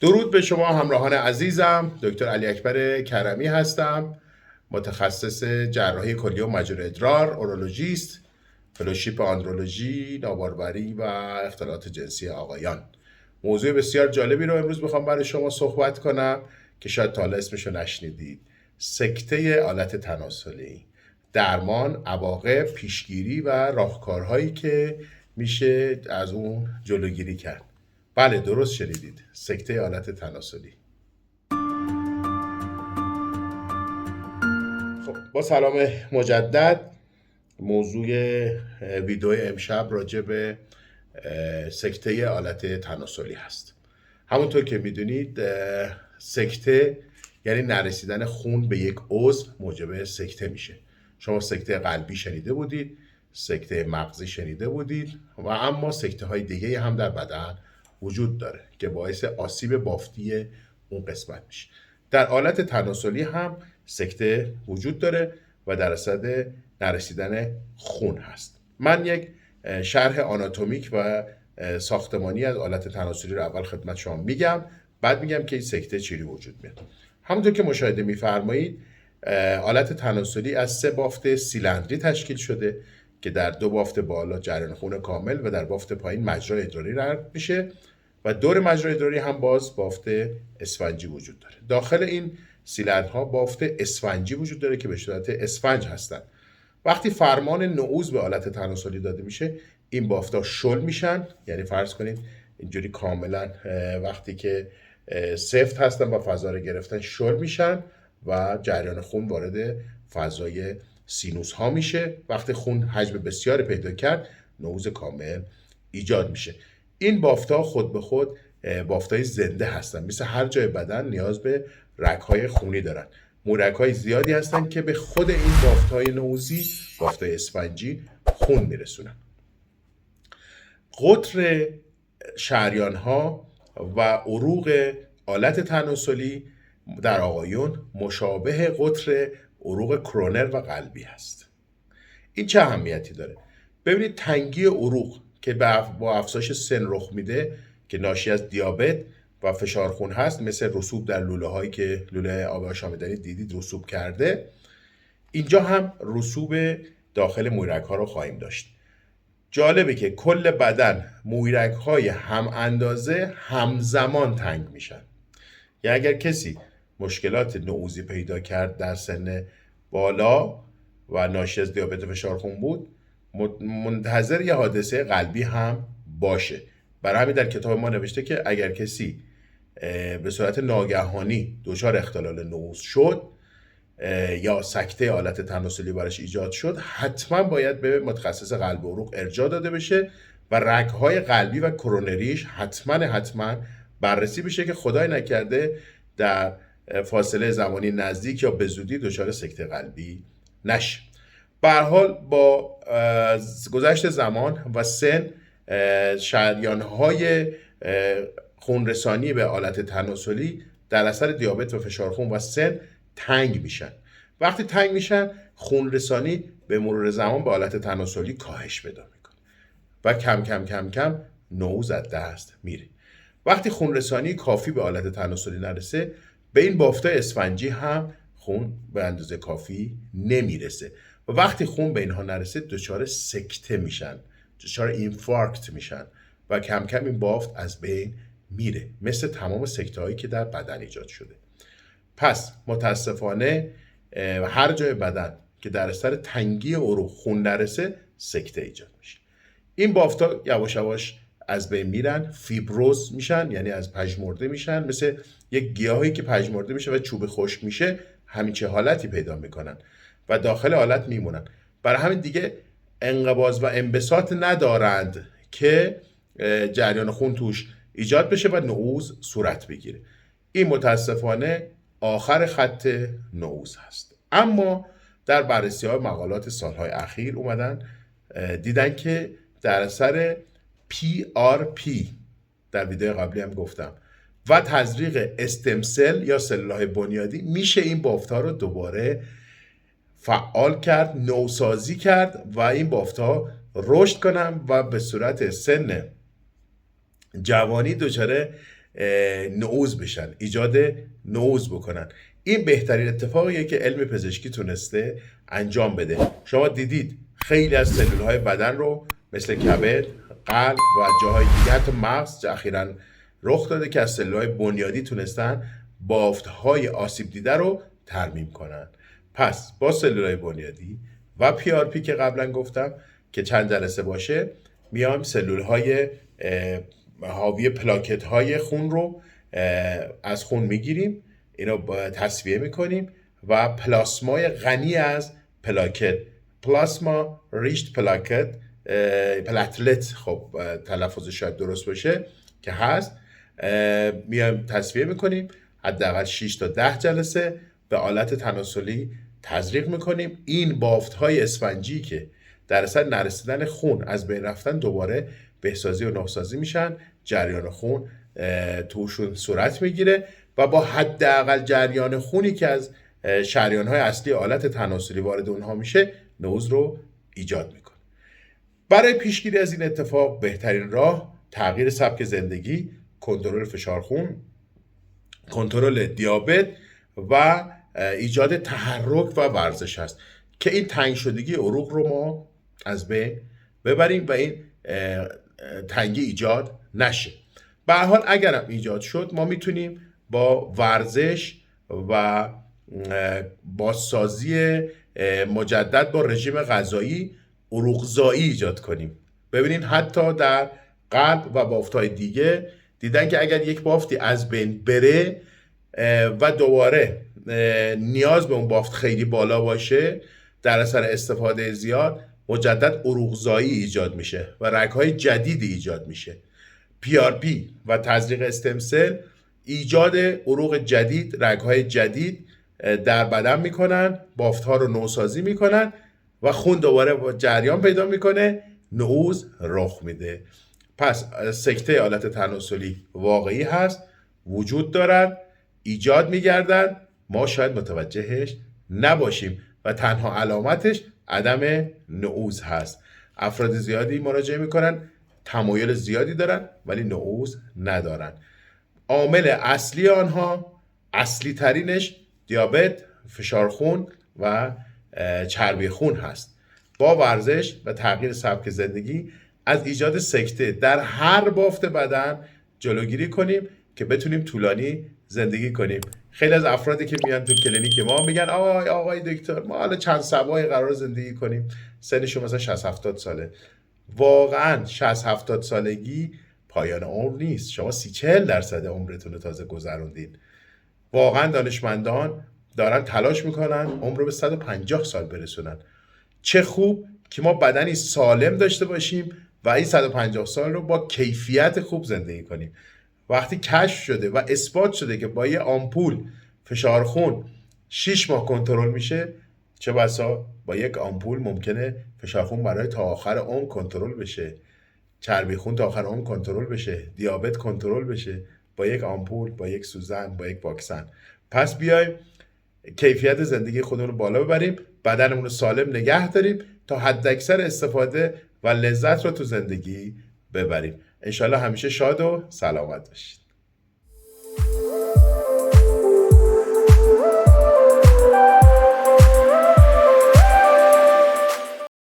درود به شما همراهان عزیزم. دکتر علی اکبر کرمی هستم، متخصص جراحی کلیه و مجرا ادرار، اورولوژیست، فلوشیپ آندرولوژی، ناباروری و اختلالات جنسی آقایان. موضوع بسیار جالبی رو امروز میخوام برای شما صحبت کنم که شاید تا حالا اسمش رو نشنیدید. سکته آلت تناسلی، درمان، عواقب، پیشگیری و راهکارهایی که میشه از اون جلوگیری کرد. بله، درست شنیدید، سکته آلت تناسلی. خب، با سلام مجدد. موضوع ویدیو امشب راجع به سکته آلت تناسلی هست. همونطور که میدونید سکته یعنی نرسیدن خون به یک عضو موجب سکته میشه. شما سکته قلبی شنیده بودید، سکته مغزی شنیده بودید و اما سکته های دیگه هم در بدن وجود داره که باعث آسیب بافتی اون قسمت میشه. در آلت تناسلی هم سکته وجود داره و در صدد نرسیدن خون هست. من یک شرح آناتومیک و ساختمانی از آلت تناسلی رو اول خدمت شما میگم، بعد میگم که این سکته چیری وجود میاد. همونطور که مشاهده میفرمایید آلت تناسلی از 3 بافت سیلندری تشکیل شده که در 2 بافت بالا جریان خون کامل و در بافت پایین مجرا ادراری رد میشه و دور مجرا ادراری هم باز بافت اسفنجی وجود داره. داخل این سیلندرها بافت اسفنجی وجود داره که به صورت اسفنج هستن. وقتی فرمان نعوذ به آلت تناسلی داده میشه، این بافتا شل میشن، یعنی فرض کنید اینجوری کاملا وقتی که سفت هستن و فضا رو گرفتن شل میشن و جریان خون وارد فضای سینوس ها میشه. وقتی خون حجم بسیاری پیدا کرد، نعوذ کامل ایجاد میشه. این بافتا خود به خود بافتای زنده هستن، مثل هر جای بدن نیاز به رگ‌های خونی دارن. مورک‌های زیادی هستن که به خود این بافت‌های نعوذی، بافت‌های اسفنجی، خون میرسونن. قطر شریان‌ها و عروق آلت تناسلی در آقایون مشابه قطر عروق کرونر و قلبی هست. این چه اهمیتی داره؟ ببینید تنگی عروق که با افزایش سن رخ میده که ناشی از دیابت و فشار خون هست، مثل رسوب در لوله هایی که لوله آب آشامیدنی دیدید رسوب کرده، اینجا هم رسوب داخل مویرگ ها رو خواهیم داشت. جالبه که کل بدن مویرگ های هم اندازه همزمان تنگ میشن. یا اگر کسی مشکلات نعوذی پیدا کرد در سن بالا و ناشی از دیابت و فشار خون بود، منتظر یه حادثه قلبی هم باشه. برای همین در کتاب ما نوشته که اگر کسی به صورت ناگهانی دچار اختلال نعوذ شد یا سکته آلت تناسلی براش ایجاد شد، حتما باید به متخصص قلب و عروق ارجاع داده بشه و رگ‌های قلبی و کرونریش حتما بررسی بشه که خدای نکرده در فاصله زمانی نزدیک یا به زودی دچار سکته قلبی نشه. به هر حال با گذشت زمان و سن، شریان‌های خونرسانی به آلت تناسلی در اثر دیابت و فشار خون و سن تنگ میشن. وقتی تنگ میشن، خونرسانی به مرور زمان به آلت تناسلی کاهش پیدا میکنه و کم کم نعوذ از دست میره. وقتی خونرسانی کافی به آلت تناسلی نرسه، به این بافتای اسفنجی هم خون به اندازه کافی نمیرسه و وقتی خون به اینها نرسه دچار سکته میشن، دچار اینفارکت میشن و کم کم این بافت از بین میره، مثل تمام سکته هایی که در بدن ایجاد شده. پس متاسفانه هر جای بدن که در اثر تنگی عروق خون نرسه، سکته ایجاد میشه. این بافت‌ها یواش یواش از بین میرن، فیبروز میشن، یعنی از پژمرده میشن، مثل یک گیاهی که پژمرده میشه و چوب خشک میشه، همین چه حالتی پیدا میکنن و داخل حالت میمونن. برای همین دیگه انقباض و انبساط ندارند که جریان خون توش ایجاد بشه و نعوذ صورت بگیره. این متاسفانه آخر خط نعوذ هست. اما در بررسی های مقالات سالهای اخیر اومدن دیدن که در اثر PRP، در ویدیو قبلی هم گفتم، و تزریق استمسل یا سلولهای بنیادی میشه این بافت‌ها رو دوباره فعال کرد، نوسازی کرد و این بافت‌ها رشد کنن و به صورت سن جوانی دچار نعوذ بشن، ایجاد نعوذ بکنن. این بهترین اتفاقیه که علم پزشکی تونسته انجام بده. شما دیدید خیلی از سلول های بدن رو مثل کبد، قلب و جاهای دیگه، حتی مغز اخیراً رخ داده که از سلول های بنیادی تونستن بافت های آسیب دیده رو ترمیم کنن. پس با سلول های بنیادی و PRP که قبلا گفتم که چند جلسه باشه، میایم سلول های حاوی پلاکت های خون رو از خون میگیریم، اینو تصفیه میکنیم و پلاسمای غنی از پلاکت، پلاسما ریشت پلاکت، پلتلت، خب تلفظ شاید درست باشه که هست، میایم تصفیه میکنیم، حداقل 6 تا 10 جلسه به آلت تناسلی تزریق میکنیم. این بافت های اسفنجی که در اثر نرسیدن خون از بین رفتن دوباره بهسازی و نوسازی میشن، جریان خون توشون صورت میگیره و با حداقل جریان خونی که از شریان های اصلی آلت تناسلی وارد اونها میشه، نعوذ رو ایجاد میکنه. برای پیشگیری از این اتفاق بهترین راه تغییر سبک زندگی، کنترل فشار خون، کنترل دیابت و ایجاد تحرک و ورزش هست که این تنگ شدگی عروق رو ما از بین ببریم و این تنگی ایجاد نشه. به هر حال اگرم ایجاد شد، ما میتونیم با ورزش و بازسازی مجدد با رژیم غذایی عروقزایی ایجاد کنیم. ببینید حتی در قلب و بافت‌های دیگه دیدن که اگر یک بافتی از بین بره و دوباره نیاز به اون بافت خیلی بالا باشه، در اثر استفاده زیاد مجدد عروقزایی ایجاد میشه و رگ‌های جدیدی ایجاد میشه. PRP و تزریق استمسل ایجاد عروق جدید، رگ‌های جدید در بدن میکنن، بافت‌ها رو نوسازی میکنن و خون دوباره جریان پیدا میکنه، نعوذ رخ میده. پس سکته آلت تناسلی واقعی هست، وجود دارن، ایجاد میگردن، ما شاید متوجهش نباشیم و تنها علامتش عدم نعوذ هست. افراد زیادی مراجعه میکنن، تمایل زیادی دارن ولی نعوذ ندارن. عامل اصلی آنها، اصلی ترینش دیابت، فشار خون و چربی خون هست. با ورزش و تغییر سبک زندگی از ایجاد سکته در هر بافت بدن جلوگیری کنیم که بتونیم طولانی زندگی کنیم. خیلی از افرادی که میان تو کلینیک ما میگن آقای دکتر ما حالا چند سبایی قرار زندگی کنیم، سنشون مثلا 60-70 ساله. واقعا 60-70 سالگی پایان عمر نیست. شما 30-40% عمرتون رو تازه گذروندین. واقعا دانشمندان دارن تلاش میکنن عمر رو به 150 سال برسونن. چه خوب که ما بدنی سالم داشته باشیم و این 150 سال رو با کیفیت خوب زندگی کنیم. وقتی کشف شده و اثبات شده که با یه آمپول فشار خون 6 ماه کنترل میشه، چه بسا با یک آمپول ممکنه فشار خون برای تا آخر عمر کنترل بشه، چربی خون تا آخر عمر کنترل بشه، دیابت کنترل بشه با یک آمپول، با یک سوزن، با یک واکسن. پس بیایم کیفیت زندگی خودمون رو بالا ببریم، بدنمون رو سالم نگه داریم تا حداکثر استفاده و لذت رو تو زندگی ببریم. انشالله همیشه شاد و سلامت باشید.